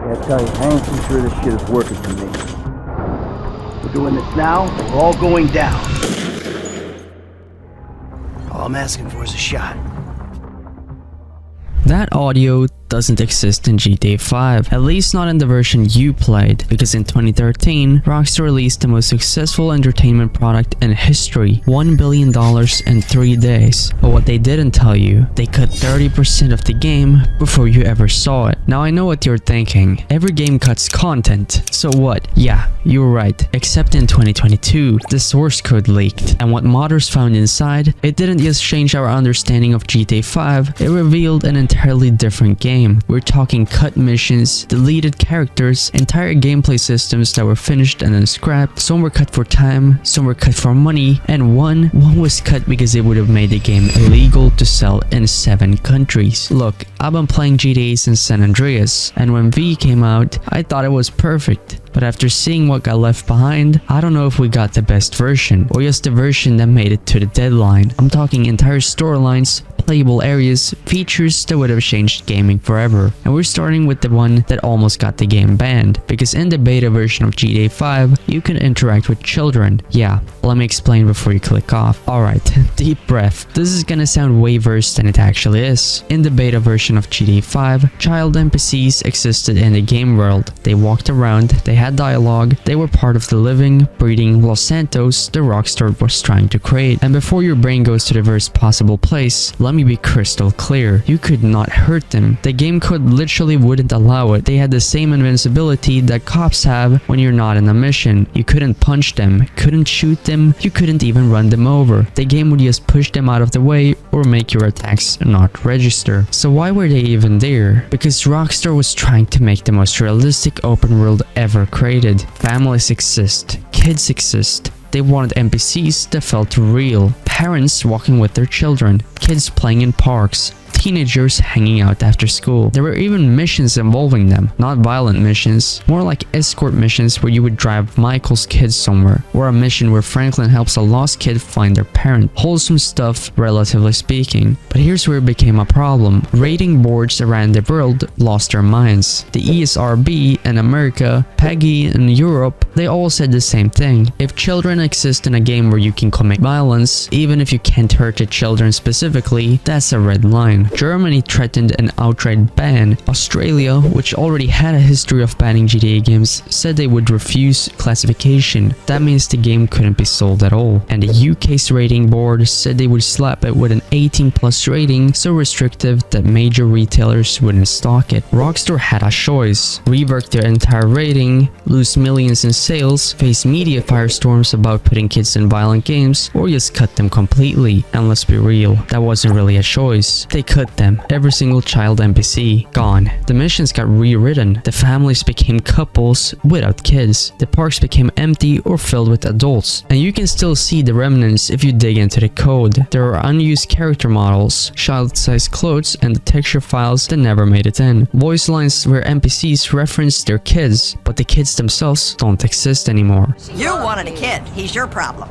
I tell you, I ain't too sure this shit is working for me. We're doing this now, or we're all going down. All I'm asking for is a shot. That audio doesn't exist in GTA 5, at least not in the version you played, because in 2013, Rockstar released the most successful entertainment product in history, $1 billion in 3 days. But what they didn't tell you, they cut 30% of the game before you ever saw it. Now I know what you're thinking, every game cuts content, so what? Yeah, you were right, except in 2022, the source code leaked, and what modders found inside, it didn't just change our understanding of GTA 5, it revealed an entirely different game. We're talking cut missions, deleted characters, entire gameplay systems that were finished and then scrapped. Some were cut for time, some were cut for money, and one was cut because it would have made the game illegal to sell in 7 countries. Look, I've been playing GTA since San Andreas, and when V came out, I thought it was perfect. But after seeing what got left behind, I don't know if we got the best version, or just the version that made it to the deadline. I'm talking entire storylines, playable areas, features that would have changed gaming forever. And we're starting with the one that almost got the game banned, because in the beta version of GTA 5, you can interact with children. Yeah, let me explain before you click off. Alright, deep breath. This is gonna sound way worse than it actually is. In the beta version of GTA 5, child NPCs existed in the game world. They walked around, they had dialogue, they were part of the living, breathing Los Santos the Rockstar was trying to create. And before your brain goes to the worst possible place, let me be crystal clear. You could not hurt them. The game code literally wouldn't allow it. They had the same invincibility that cops have when you're not in a mission. You couldn't punch them, couldn't shoot them, you couldn't even run them over. The game would just push them out of the way or make your attacks not register. So why were they even there? Because Rockstar was trying to make the most realistic open world ever created. Families exist, kids exist. They wanted NPCs that felt real. Parents walking with their children, kids playing in parks, teenagers hanging out after school. There were even missions involving them, not violent missions, more like escort missions where you would drive Michael's kids somewhere, or a mission where Franklin helps a lost kid find their parent. Wholesome stuff, relatively speaking. But here's where it became a problem. Rating boards around the world lost their minds. The ESRB in America, PEGI in Europe, they all said the same thing. If children exist in a game where you can commit violence, even if you can't hurt the children specifically, that's a red line. Germany threatened an outright ban. Australia, which already had a history of banning GTA games, said they would refuse classification. That means the game couldn't be sold at all. And the UK's rating board said they would slap it with an 18+ rating, so restrictive that major retailers wouldn't stock it. Rockstar had a choice: rework their entire rating, lose millions in sales, face media firestorms about putting kids in violent games, or just cut them completely. And let's be real, that wasn't really a choice. They cut them. Every single child NPC gone. The missions got rewritten. The families became couples without kids. The parks became empty or filled with adults. And you can still see the remnants if you dig into the code. There are unused character models, child-sized clothes, and the texture files that never made it in. Voice lines where NPCs reference their kids, but the kids themselves don't exist anymore. You wanted a kid. He's your problem.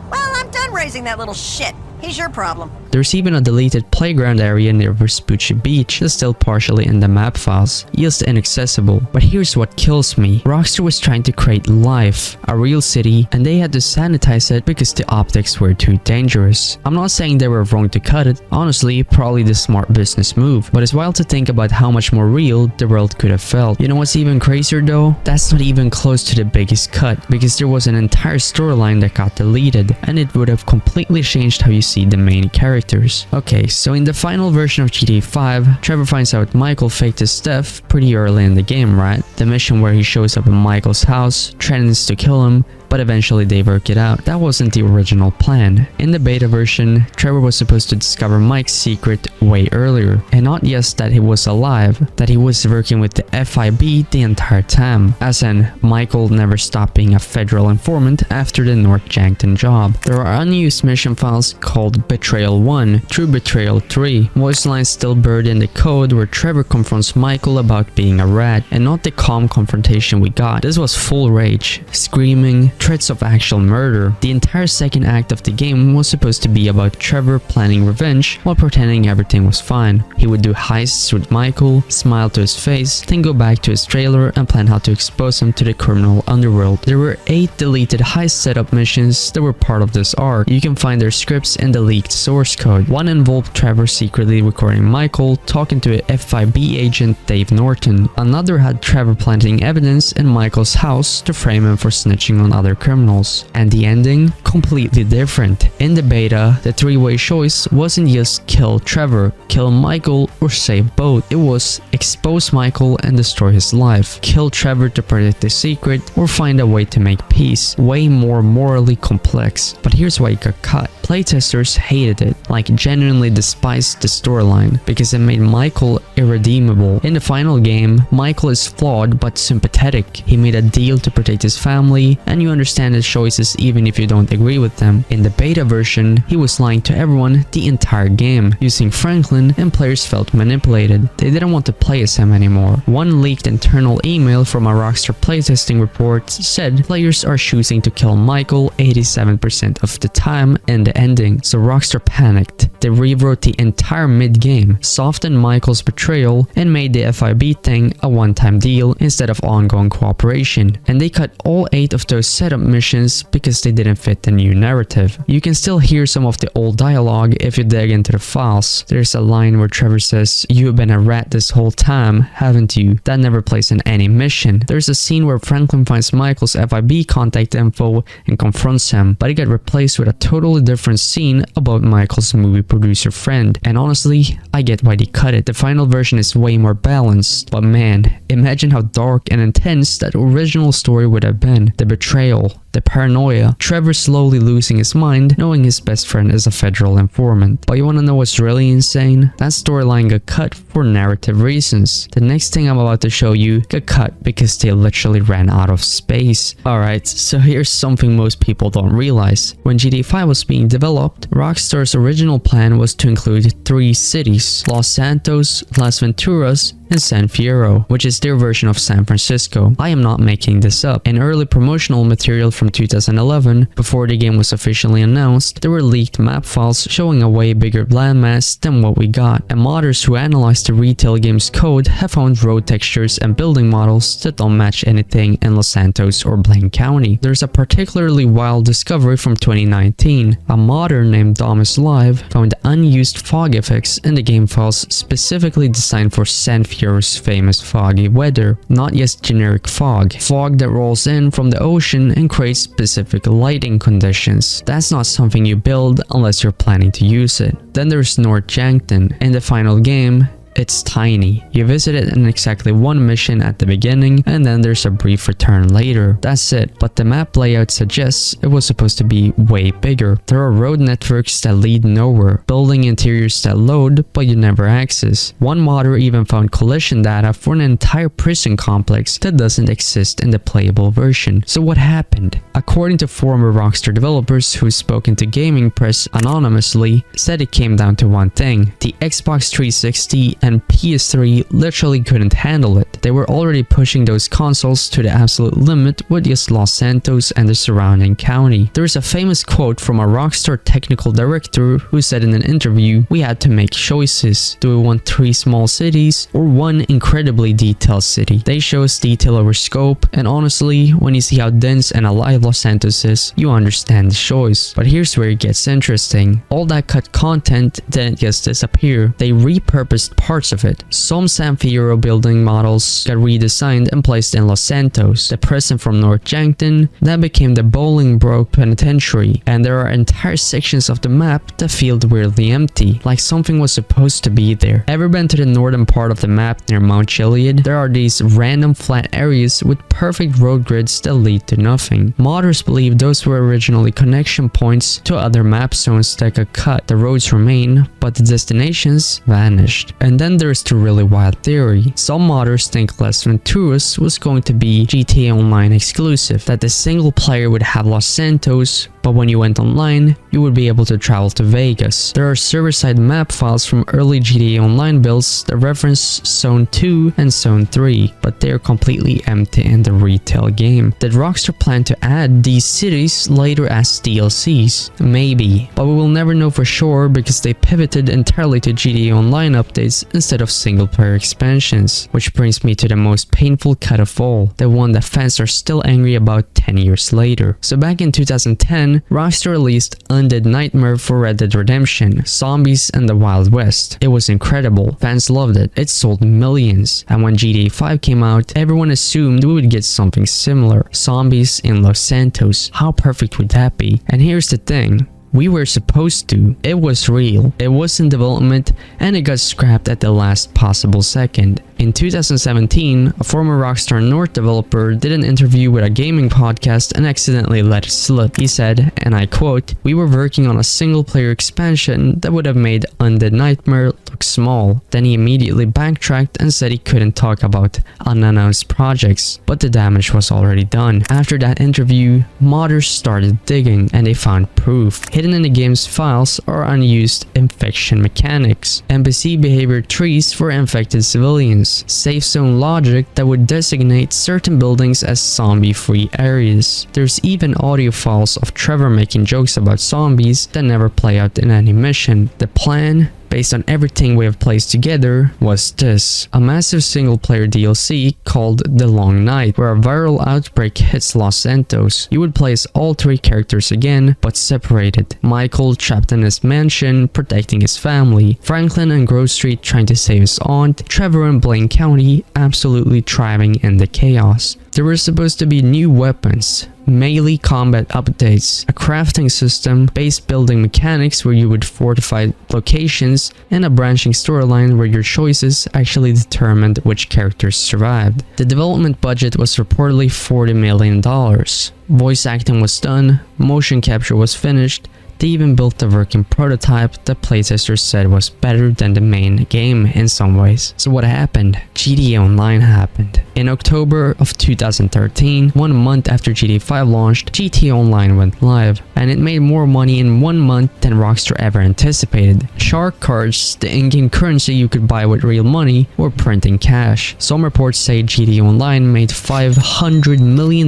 Well, I'm done raising that little shit. He's your problem. There's even a deleted playground area near Vespucci Beach that's still partially in the map files, just inaccessible. But here's what kills me. Rockstar was trying to create life, a real city, and they had to sanitize it because the optics were too dangerous. I'm not saying they were wrong to cut it, honestly, probably the smart business move, but it's wild to think about how much more real the world could have felt. You know what's even crazier though? That's not even close to the biggest cut, because there was an entire storyline that got deleted, and it would have completely changed how you see the main characters. Okay, so in the final version of GTA 5, Trevor finds out Michael faked his death pretty early in the game, right? The mission where he shows up in Michael's house, threatens to kill him, but eventually they work it out. That wasn't the original plan. In the beta version, Trevor was supposed to discover Mike's secret way earlier, and not just that he was alive, that he was working with the FIB the entire time, as in Michael never stopped being a federal informant after the North Yankton job. There are unused mission files called Betrayal 1 through Betrayal 3, voice lines still buried in the code where Trevor confronts Michael about being a rat, and not the calm confrontation we got. This was full rage, screaming, threats of actual murder. The entire second act of the game was supposed to be about Trevor planning revenge while pretending everything was fine. He would do heists with Michael, smile to his face, then go back to his trailer and plan how to expose him to the criminal underworld. There were 8 deleted heist setup missions that were part of this arc. You can find their scripts in the leaked source code. One involved Trevor secretly recording Michael talking to FIB agent Dave Norton. Another had Trevor planting evidence in Michael's house to frame him for snitching on other criminals. And the ending? Completely different. In the beta, the 3-way choice wasn't just kill Trevor, kill Michael, or save both. It was expose Michael and destroy his life, kill Trevor to protect the secret, or find a way to make peace. Way more morally complex. But here's why it got cut. Playtesters hated it, like genuinely despised the storyline, because it made Michael irredeemable. In the final game, Michael is flawed but sympathetic. He made a deal to protect his family, and you understand his choices even if you don't agree with them. In the beta version, he was lying to everyone the entire game, using Franklin, and players felt manipulated. They didn't want to play as him anymore. One leaked internal email from a Rockstar playtesting report said players are choosing to kill Michael 87% of the time in the ending, so Rockstar panicked. They rewrote the entire mid-game, softened Michael's betrayal, and made the FIB thing a one-time deal instead of ongoing cooperation. And they cut all 8 of those setup missions because they didn't fit the new narrative. You can still hear some of the old dialogue if you dig into the files. There's a line where Trevor says, "You've been a rat this whole time, haven't you?" That never plays in any mission. There's a scene where Franklin finds Michael's FIB contact info and confronts him, but it got replaced with a totally different scene about Michael's movie producer friend. And honestly, I get why they cut it. The final version is way more balanced, but man, imagine how dark and intense that original story would have been. The betrayal, the paranoia, Trevor slowly losing his mind knowing his best friend is a federal informant. But you wanna know what's really insane? That storyline got cut for narrative reasons. The next thing I'm about to show you got cut because they literally ran out of space. Alright, so here's something most people don't realize. When GTA 5 was being developed, Rockstar's original plan was to include 3 cities: Los Santos, Las Venturas, and San Fierro, which is their version of San Francisco. I am not making this up. In early promotional material from 2011, before the game was officially announced, there were leaked map files showing a way bigger landmass than what we got, and modders who analyzed the retail game's code have found road textures and building models that don't match anything in Los Santos or Blaine County. There's a particularly wild discovery from 2019. A modder named Domus Live found unused fog effects in the game files specifically designed for San Fierro's famous foggy weather, not just generic fog that rolls in from the ocean and creates specific lighting conditions. That's not something you build unless you're planning to use it. Then there's North Yankton. In the final game, it's tiny. You visit it in exactly 1 mission at the beginning, and then there's a brief return later. That's it, but the map layout suggests it was supposed to be way bigger. There are road networks that lead nowhere, building interiors that load but you never access. One modder even found collision data for an entire prison complex that doesn't exist in the playable version. So what happened? According to former Rockstar developers who've spoken to gaming press anonymously, said it came down to one thing: the Xbox 360 and PS3 literally couldn't handle it. They were already pushing those consoles to the absolute limit with just Los Santos and the surrounding county. There's a famous quote from a Rockstar technical director who said in an interview, "We had to make choices. Do we want 3 small cities or 1 incredibly detailed city?" They chose detail over scope, and honestly, when you see how dense and alive Los Santos is, you understand the choice. But here's where it gets interesting. All that cut content didn't just disappear. They repurposed parts of it. Some San Fierro building models got redesigned and placed in Los Santos. The prison from North Yankton then became the Bolingbroke Penitentiary, and there are entire sections of the map that feel weirdly empty, like something was supposed to be there. Ever been to the northern part of the map near Mount Chiliad? There are these random flat areas with perfect road grids that lead to nothing. Modders believe those were originally connection points to other map zones that got cut. The roads remain, but the destinations vanished. And then there's the really wild theory. Some modders think Las Venturas was going to be GTA Online exclusive, that the single player would have Los Santos, but when you went online, you would be able to travel to Vegas. There are server-side map files from early GTA Online builds that reference Zone 2 and Zone 3, but they are completely empty in the retail game. Did Rockstar plan to add these cities later as DLCs? Maybe, but we will never know for sure because they pivoted entirely to GTA Online updates instead of single-player expansions, which brings me to the most painful cut of all, the one that fans are still angry about 10 years later. So back in 2010, Rockstar released Undead Nightmare for Red Dead Redemption, Zombies and the Wild West. It was incredible, fans loved it, it sold millions, and when GTA 5 came out, everyone assumed we would get something similar, zombies in Los Santos. How perfect would that be? And here's the thing. We were supposed to. It was real. It was in development and it got scrapped at the last possible second. In 2017, a former Rockstar North developer did an interview with a gaming podcast and accidentally let it slip. He said, and I quote, "We were working on a single-player expansion that would have made Undead Nightmare look small." Then he immediately backtracked and said he couldn't talk about unannounced projects, but the damage was already done. After that interview, modders started digging and they found proof. Hidden in the game's files are unused infection mechanics, NPC behavior trees for infected civilians, safe zone logic that would designate certain buildings as zombie-free areas. There's even audio files of Trevor making jokes about zombies that never play out in any mission. The plan, based on everything we have placed together, was this: a massive single-player DLC called The Long Night, where a viral outbreak hits Los Santos. You would play as all three characters again, but separated. Michael trapped in his mansion, protecting his family. Franklin and Grove Street trying to save his aunt. Trevor in Blaine County absolutely thriving in the chaos. There were supposed to be new weapons, melee combat updates, a crafting system, base building mechanics where you would fortify locations, and a branching storyline where your choices actually determined which characters survived. The development budget was reportedly $40 million. Voice acting was done, motion capture was finished. They even built a working prototype that playtesters said was better than the main game in some ways. So what happened? GTA Online happened. In October of 2013, 1 month after GTA 5 launched, GTA Online went live, and it made more money in 1 month than Rockstar ever anticipated. Shark cards, the in-game currency you could buy with real money, were printing cash. Some reports say GTA Online made $500 million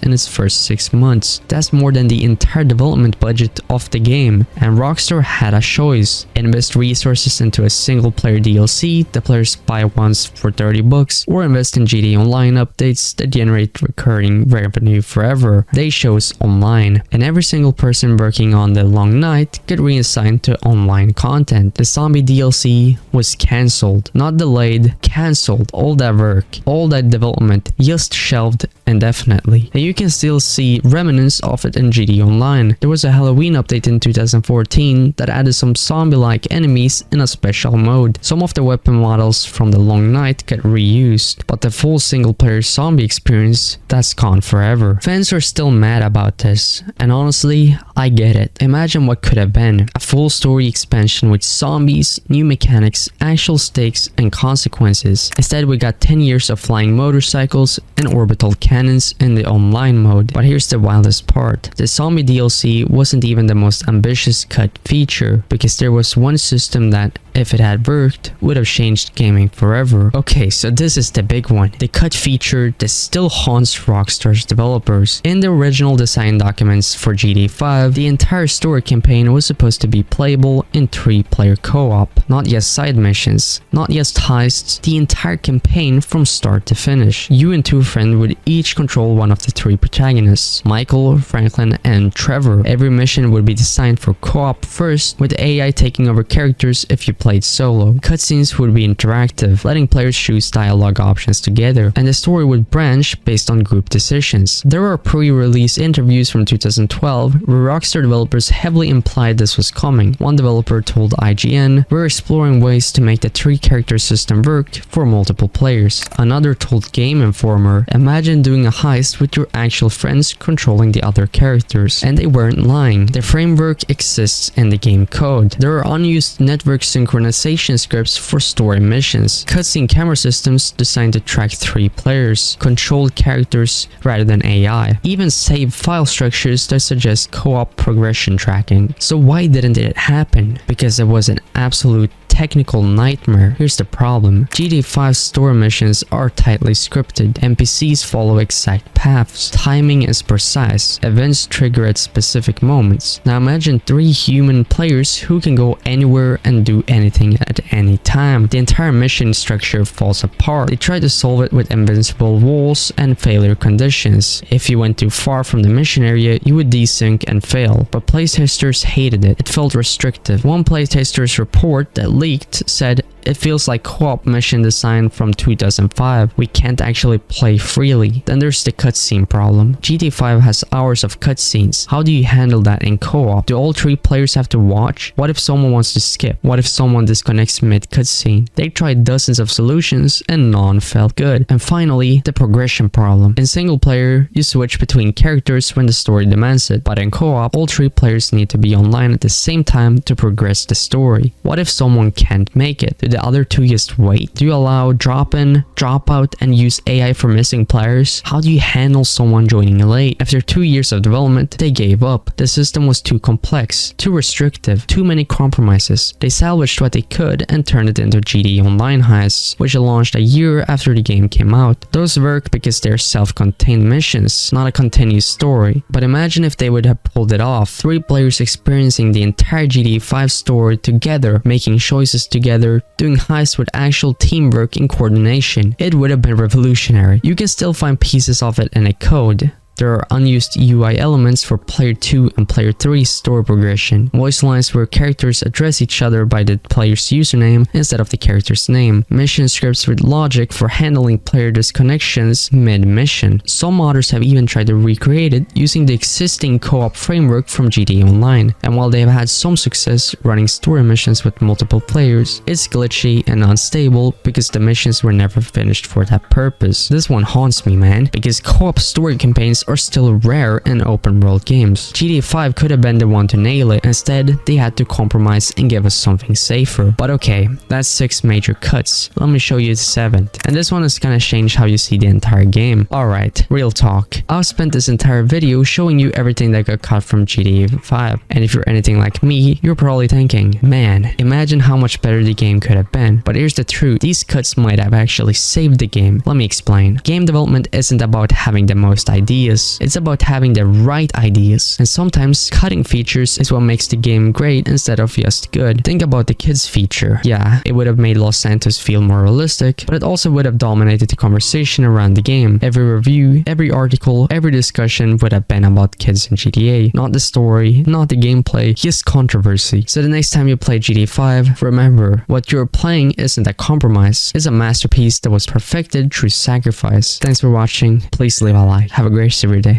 in its first 6 months. That's more than the entire development budget of the game, and Rockstar had a choice: invest resources into a single player DLC that players buy once for $30, or invest in GTA Online updates that generate recurring revenue forever. They chose Online, and every single person working on The Long Night got reassigned to online content. The zombie DLC was cancelled, not delayed, cancelled. All that work, all that development, just shelved indefinitely. And you can still see remnants of it in GTA Online. There was a Halloween update in 2014 that added some zombie-like enemies in a special mode. Some of the weapon models from The Long Night got reused, but the full single-player zombie experience, that's gone forever. Fans are still mad about this, and honestly, I get it. Imagine what could have been: a full story expansion with zombies, new mechanics, actual stakes, and consequences. Instead, we got 10 years of flying motorcycles and orbital cannons in the online mode. But here's the wildest part: the zombie DLC wasn't even the most ambitious cut feature, because there was one system that, if it had worked, would have changed gaming forever. Okay, so this is the big one. The cut feature that still haunts Rockstar's developers. In the original design documents for GTA 5, the entire story campaign was supposed to be playable in 3-player co-op. Not just side missions, not just heists, the entire campaign from start to finish. You and 2 friends would each control one of the 3 protagonists: Michael, Franklin, and Trevor. Every mission would be designed for co-op first, with AI taking over characters if you played solo. Cutscenes would be interactive, letting players choose dialogue options together, and the story would branch based on group decisions. There are pre-release interviews from 2012 where Rockstar developers heavily implied this was coming. One developer told IGN, "We're exploring ways to make the 3-character system work for multiple players." Another told Game Informer, "Imagine doing a heist with your actual friends controlling the other characters." And they weren't lying. The frame framework exists in the game code. There are unused network synchronization scripts for story missions, cutscene camera systems designed to track 3 players, controlled characters rather than AI, even save file structures that suggest co-op progression tracking. So why didn't it happen? Because it was an absolute technical nightmare. Here's the problem. GTA 5's story missions are tightly scripted. NPCs follow exact paths. Timing is precise. Events trigger at specific moments. Now imagine 3 human players who can go anywhere and do anything at any time. The entire mission structure falls apart. They try to solve it with invincible walls and failure conditions. If you went too far from the mission area, you would desync and fail. But playtesters hated it. It felt restrictive. One playtester's report that leaked said, "It feels like co-op mission design from 2005. We can't actually play freely." Then there's the cutscene problem. GTA 5 has hours of cutscenes. How do you handle that in co-op? Do all 3 players have to watch? What if someone wants to skip? What if someone disconnects mid-cutscene? They tried dozens of solutions and none felt good. And finally, the progression problem. In single player, you switch between characters when the story demands it, but in co-op, all 3 players need to be online at the same time to progress the story. What if someone can't make it? Do the other 2 just wait? Do you allow drop in, drop out, and use AI for missing players? How do you handle someone joining late? After 2 years of development, they gave up. The system was too complex, too restrictive, too many compromises. They salvaged what they could and turned it into GTA Online heists, which launched a year after the game came out. Those work because they're self-contained missions, not a continuous story. But imagine if they would have pulled it off. 3 players experiencing the entire GTA 5 story together, making choices together, doing heists with actual teamwork and coordination. It would have been revolutionary. You can still find pieces of it in a code. There are unused UI elements for Player 2 and Player 3's story progression. Voice lines where characters address each other by the player's username instead of the character's name. Mission scripts with logic for handling player disconnections mid-mission. Some modders have even tried to recreate it using the existing co-op framework from GTA Online. And while they have had some success running story missions with multiple players, it's glitchy and unstable because the missions were never finished for that purpose. This one haunts me, man, because co-op story campaigns are still rare in open world games. GTA 5 could have been the one to nail it. Instead, they had to compromise and give us something safer. But okay, that's 6 major cuts. Let me show you the 7th. And this one is gonna change how you see the entire game. Alright, real talk. I've spent this entire video showing you everything that got cut from GTA 5. And if you're anything like me, you're probably thinking, man, imagine how much better the game could have been. But here's the truth, these cuts might have actually saved the game. Let me explain. Game development isn't about having the most ideas. It's about having the right ideas, and sometimes cutting features is what makes the game great instead of just good. Think about the kids feature. Yeah, it would have made Los Santos feel more realistic, but it also would have dominated the conversation around the game. Every review, every article, every discussion would have been about kids in GTA, not the story, not the gameplay, just controversy. So the next time you play GTA 5, remember, what you're playing isn't a compromise, it's a masterpiece that was perfected through sacrifice. Thanks for watching, please leave a like. Have a great rest of your day.